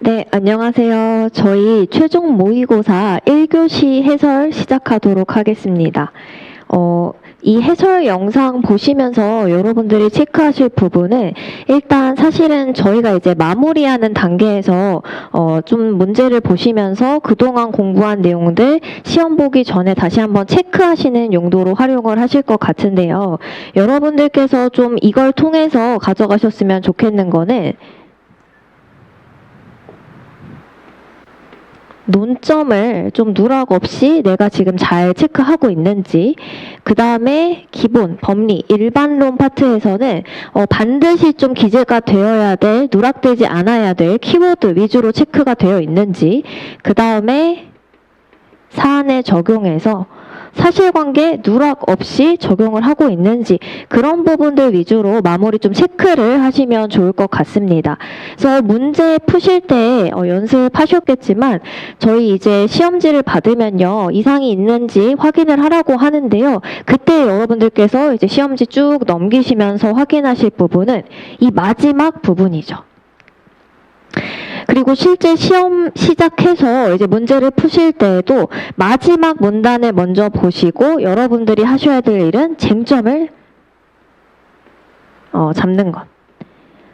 네, 안녕하세요. 저희 최종 모의고사 1교시 해설 시작하도록 하겠습니다. 이 해설 영상 보시면서 여러분들이 체크하실 부분은 일단 사실은 저희가 이제 마무리하는 단계에서 좀 문제를 보시면서 그동안 공부한 내용들 시험 보기 전에 다시 한번 체크하시는 용도로 활용을 하실 것 같은데요. 여러분들께서 좀 이걸 통해서 가져가셨으면 좋겠는 거는 논점을 좀 누락 없이 내가 지금 잘 체크하고 있는지, 그 다음에 기본, 법리, 일반론 파트에서는 반드시 좀 기재가 되어야 될, 누락되지 않아야 될 키워드 위주로 체크가 되어 있는지, 그 다음에 사안에 적용해서 사실관계 누락 없이 적용을 하고 있는지 그런 부분들 위주로 마무리 좀 체크를 하시면 좋을 것 같습니다. 그래서 문제 푸실 때 연습하셨겠지만 저희 이제 시험지를 받으면요 이상이 있는지 확인을 하라고 하는데요. 그때 여러분들께서 이제 시험지 쭉 넘기시면서 확인하실 부분은 이 마지막 부분이죠. 그리고 실제 시험 시작해서 이제 문제를 푸실 때에도 마지막 문단을 먼저 보시고 여러분들이 하셔야 될 일은 쟁점을 잡는 것.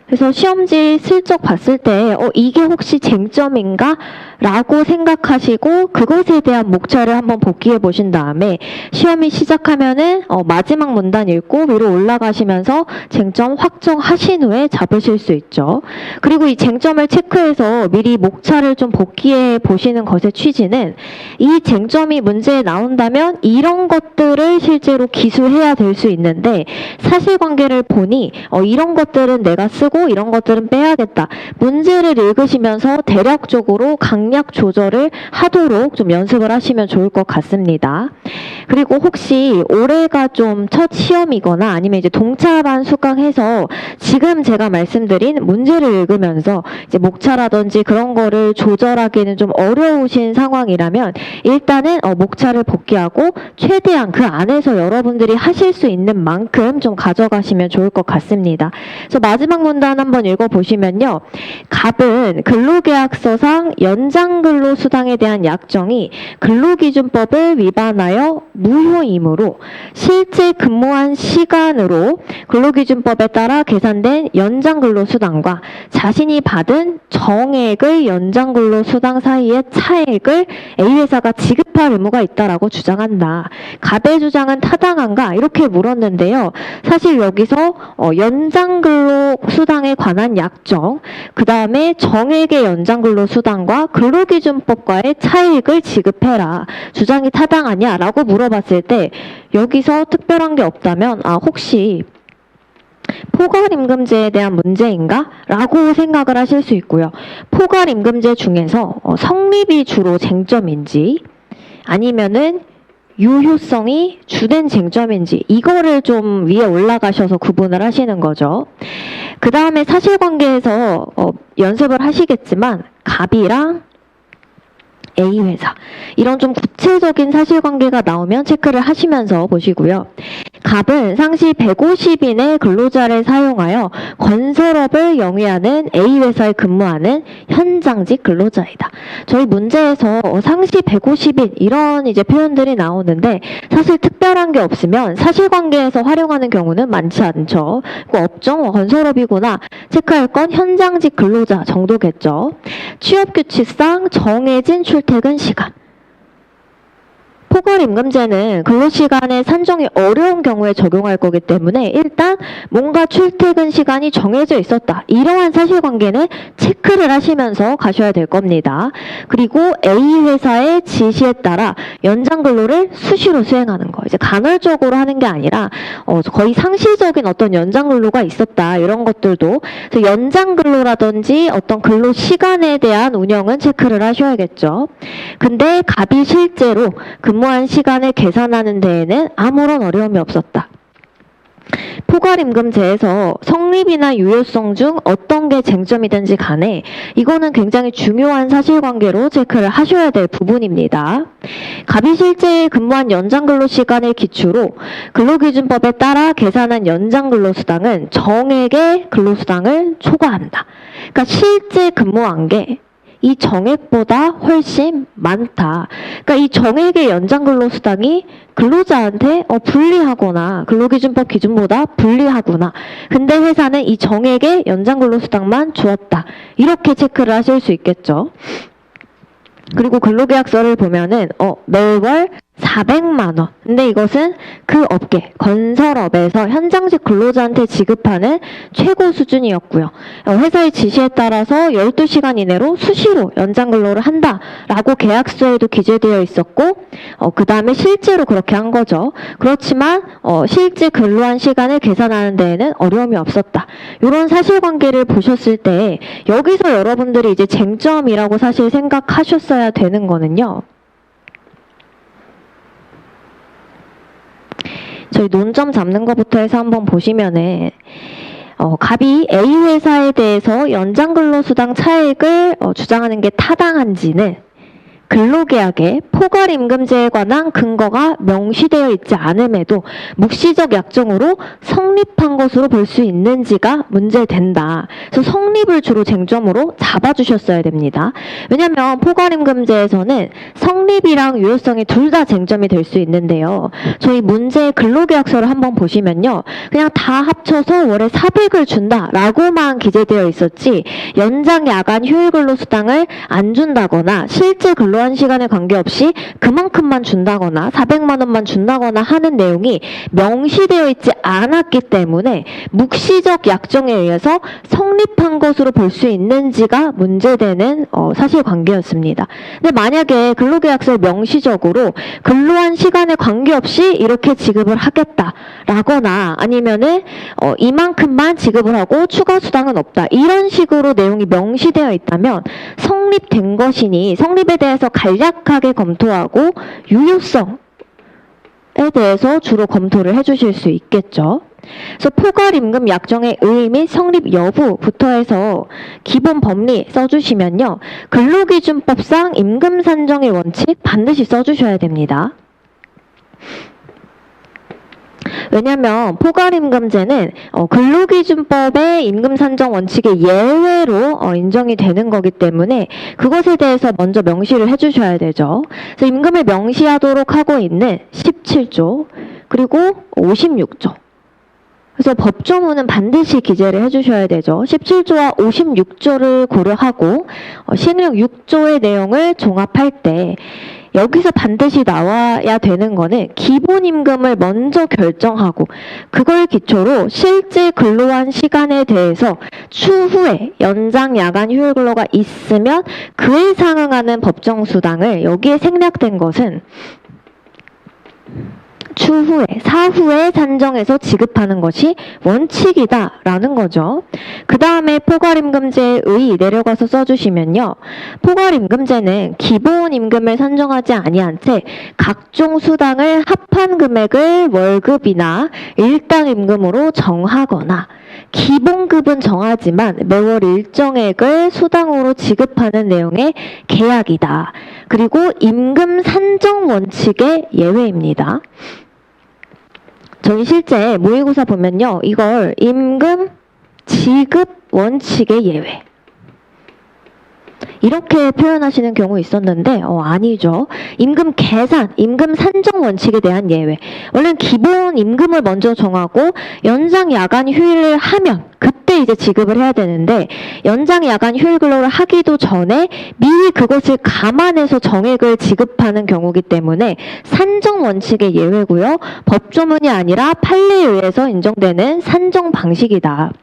그래서 시험지 슬쩍 봤을 때 이게 혹시 쟁점인가? 라고 생각하시고 그것에 대한 목차를 한번 복기해 보신 다음에 시험이 시작하면은 마지막 문단 읽고 위로 올라가시면서 쟁점 확정하신 후에 잡으실 수 있죠. 그리고 이 쟁점을 체크해서 미리 목차를 좀 복기해 보시는 것의 취지는 이 쟁점이 문제에 나온다면 이런 것들을 실제로 기술해야 될 수 있는데 사실관계를 보니 이런 것들은 내가 쓰고 이런 것들은 빼야겠다. 문제를 읽으시면서 대략적으로 강약 조절을 하도록 좀 연습을 하시면 좋을 것 같습니다. 그리고 혹시 올해가 좀 첫 시험이거나 아니면 이제 동차반 수강해서 지금 제가 말씀드린 문제를 읽으면서 이제 목차라든지 그런 거를 조절하기는 좀 어려우신 상황이라면 일단은 목차를 복귀하고 최대한 그 안에서 여러분들이 하실 수 있는 만큼 좀 가져가시면 좋을 것 같습니다. 그래서 마지막 문단 한번 읽어보시면요. 갑은 근로계약서상 연장근로수당에 대한 약정이 근로기준법을 위반하여 무효이므로 실제 근무한 시간으로 근로기준법에 따라 계산된 연장근로수당과 자신이 받은 정액의 연장근로수당 사이의 차액을 A회사가 지급할 의무가 있다라고 주장한다. 갑의 주장은 타당한가? 이렇게 물었는데요. 사실 여기서 연장근로수당에 관한 약정, 그 다음에 정액의 연장근로수당과 근로기준법과의 차익을 지급해라. 주장이 타당하냐라고 물어봤을 때 여기서 특별한 게 없다면 혹시 포괄임금제에 대한 문제인가? 라고 생각을 하실 수 있고요. 포괄임금제 중에서 성립이 주로 쟁점인지 아니면은 유효성이 주된 쟁점인지 이거를 좀 위에 올라가셔서 구분을 하시는 거죠. 그 다음에 사실관계에서 연습을 하시겠지만 갑이랑 A회사 이런 좀 구체적인 사실관계가 나오면 체크를 하시면서 보시고요. 갑은 상시 150인의 근로자를 사용하여 건설업을 영위하는 A회사에 근무하는 현장직 근로자이다. 저희 문제에서 상시 150인 이런 이제 표현들이 나오는데 사실 특별한 게 없으면 사실관계에서 활용하는 경우는 많지 않죠. 업종 건설업이구나 체크할 건 현장직 근로자 정도겠죠. 취업규칙상 정해진 출퇴근 시간. 포괄임금제는 근로시간의 산정이 어려운 경우에 적용할 거기 때문에 일단 뭔가 출퇴근 시간이 정해져 있었다. 이러한 사실관계는 체크를 하시면서 가셔야 될 겁니다. 그리고 A회사의 지시에 따라 연장근로를 수시로 수행하는 거. 이제 간헐적으로 하는 게 아니라 거의 상시적인 어떤 연장근로가 있었다. 이런 것들도 그래서 연장근로라든지 어떤 근로시간에 대한 운영은 체크를 하셔야겠죠. 근데 갑이 실제로 근무한 시간을 계산하는 데에는 아무런 어려움이 없었다. 포괄임금제에서 성립이나 유효성 중 어떤 게 쟁점이든지 간에 이거는 굉장히 중요한 사실관계로 체크를 하셔야 될 부분입니다. 갑이 실제 근무한 연장근로시간을 기초로 근로기준법에 따라 계산한 연장근로수당은 정액의 근로수당을 초과한다. 그러니까 실제 근무한 게 이 정액보다 훨씬 많다. 그러니까 이 정액의 연장 근로수당이 근로자한테 불리하거나 근로기준법 기준보다 불리하구나. 근데 회사는 이 정액의 연장 근로수당만 주었다. 이렇게 체크를 하실 수 있겠죠. 그리고 근로계약서를 보면은 매월 400만 원. 근데 이것은 그 업계, 건설업에서 현장직 근로자한테 지급하는 최고 수준이었고요. 회사의 지시에 따라서 12시간 이내로 수시로 연장 근로를 한다라고 계약서에도 기재되어 있었고 그 다음에 실제로 그렇게 한 거죠. 그렇지만 실제 근로한 시간을 계산하는 데에는 어려움이 없었다. 이런 사실관계를 보셨을 때 여기서 여러분들이 이제 쟁점이라고 사실 생각하셨어야 되는 거는요. 저희 논점 잡는 것부터 해서 한번 보시면은 갑이 A 회사에 대해서 연장 근로수당 차액을 주장하는 게 타당한지는 근로계약에 포괄임금제에 관한 근거가 명시되어 있지 않음에도 묵시적 약정으로 성립한 것으로 볼 수 있는지가 문제된다. 그래서 성립을 주로 쟁점으로 잡아주셨어야 됩니다. 왜냐하면 포괄임금제에서는 성립이랑 유효성이 둘 다 쟁점이 될 수 있는데요. 저희 문제의 근로계약서를 한번 보시면요. 그냥 다 합쳐서 월에 400을 준다라고만 기재되어 있었지 연장 야간 휴일 근로수당을 안 준다거나 실제 근로한 시간에 관계없이 그만큼만 준다거나 400만 원만 준다거나 하는 내용이 명시되어 있지 않았기 때문에 묵시적 약정에 의해서 성립한 것으로 볼 수 있는지가 문제되는 사실관계였습니다. 근데 만약에 근로계약서에 명시적으로 근로한 시간에 관계없이 이렇게 지급을 하겠다라거나 아니면은 이만큼만 지급을 하고 추가 수당은 없다. 이런 식으로 내용이 명시되어 있다면 성립된 것이니 성립에 대해서 간략하게 검토하고 유효성에 대해서 주로 검토를 해주실 수 있겠죠. 그래서 포괄임금 약정의 의의 및 성립 여부부터 해서 기본 법리 써주시면요. 근로기준법상 임금 산정의 원칙 반드시 써주셔야 됩니다. 왜냐하면 포괄임금제는 근로기준법의 임금 산정 원칙의 예외로 인정이 되는 거기 때문에 그것에 대해서 먼저 명시를 해주셔야 되죠. 그래서 임금을 명시하도록 하고 있는 17조 그리고 56조. 그래서 법조문은 반드시 기재를 해주셔야 되죠. 17조와 56조를 고려하고 시행령 6조의 내용을 종합할 때 여기서 반드시 나와야 되는 거는 기본임금을 먼저 결정하고 그걸 기초로 실제 근로한 시간에 대해서 추후에 연장 야간 휴일 근로가 있으면 그에 상응하는 법정수당을 여기에 생략된 것은 추후에, 사후에 산정해서 지급하는 것이 원칙이다라는 거죠. 그 다음에 포괄임금제의 내려가서 써주시면요. 포괄임금제는 기본임금을 산정하지 아니한 채 각종 수당을 합한 금액을 월급이나 일당임금으로 정하거나 기본급은 정하지만 매월 일정액을 수당으로 지급하는 내용의 계약이다. 그리고 임금 산정 원칙의 예외입니다. 저희 실제 모의고사 보면요. 이걸 임금 지급 원칙의 예외. 이렇게 표현하시는 경우 있었는데 아니죠. 임금 계산, 임금 산정 원칙에 대한 예외. 원래는 기본 임금을 먼저 정하고 연장 야간 휴일을 하면 그때 이제 지급을 해야 되는데 연장 야간 휴일 근로를 하기도 전에 미리 그것을 감안해서 정액을 지급하는 경우이기 때문에 산정 원칙의 예외고요. 법조문이 아니라 판례에 의해서 인정되는 산정 방식이다.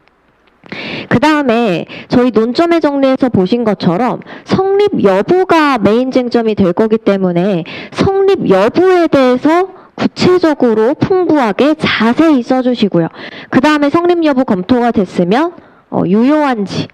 그 다음에 저희 논점에 정리해서 보신 것처럼 성립 여부가 메인 쟁점이 될 거기 때문에 성립 여부에 대해서 구체적으로 풍부하게 자세히 써주시고요. 그 다음에 성립 여부 검토가 됐으면 유효한지